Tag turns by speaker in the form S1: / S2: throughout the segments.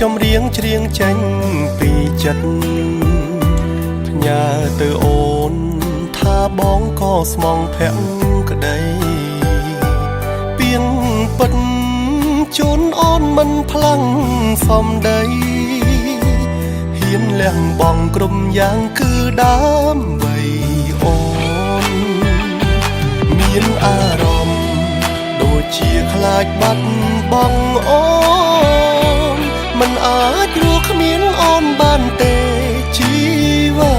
S1: ចម្រៀងច្រៀងចេញពីចិត្តញ៉ាទៅអូនថាបងក៏ស្មងភក្តីពីងពិតជូនអូនមិនផ្លាំងសំដីហ៊ានលះបង់គ្រប់យ៉ាងគឺដើម្បីអូនមានអារម្មណ៍ដូចជាខ្លាចបាត់បង់អូនមិនអាចរស់គ្មានអូនបានទេជីវ៉ា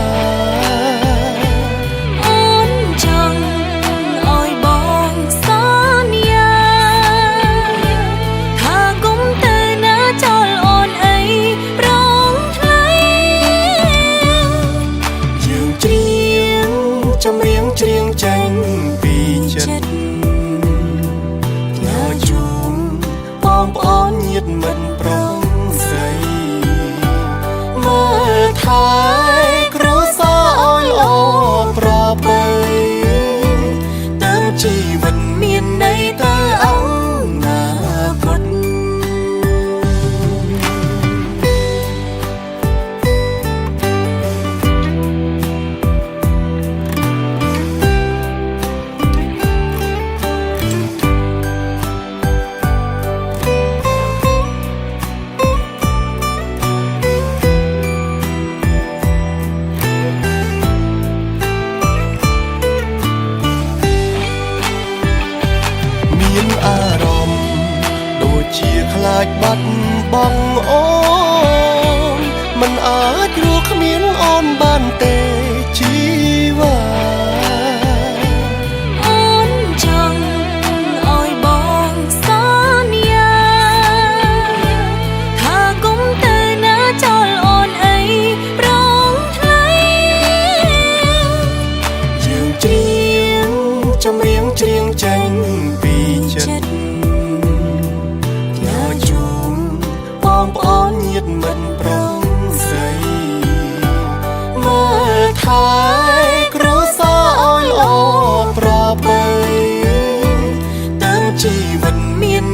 S2: អូនចង់ឲ្យបងសន្យាថាកុំទៅណាចោលអូនអីប្រងថ្លៃ
S1: យើងច្រៀងចម្រៀងច្រៀងចេញពីចិត្តញ៉ាជូនបងប្អូនញាតិមិត្តប្រុសស្រីមើលថែគ្រួសារឲ្យល្អប្រពៃតើជីវិតមានន័យទៅអនាគតមានអារម្មណ៍ដូចជាខ្លាចបាត់បង់អូនមិនអាចរស់គ្មានអូនបានទេជីវ៉ា
S2: អូនចង់ឲ្យបងសន្យាថាកុំទៅណាចោលអូនអីប្រងថ្លៃ
S1: យើងច្រៀងចម្រៀងច្រៀងចេញពីចិត្តញ៉ាជូនបងប្អូនញាតិមិត្តប្រុសស្រីមើលថែគ្រួសារឲ្យល្អប្រពៃតើជីវិតមាន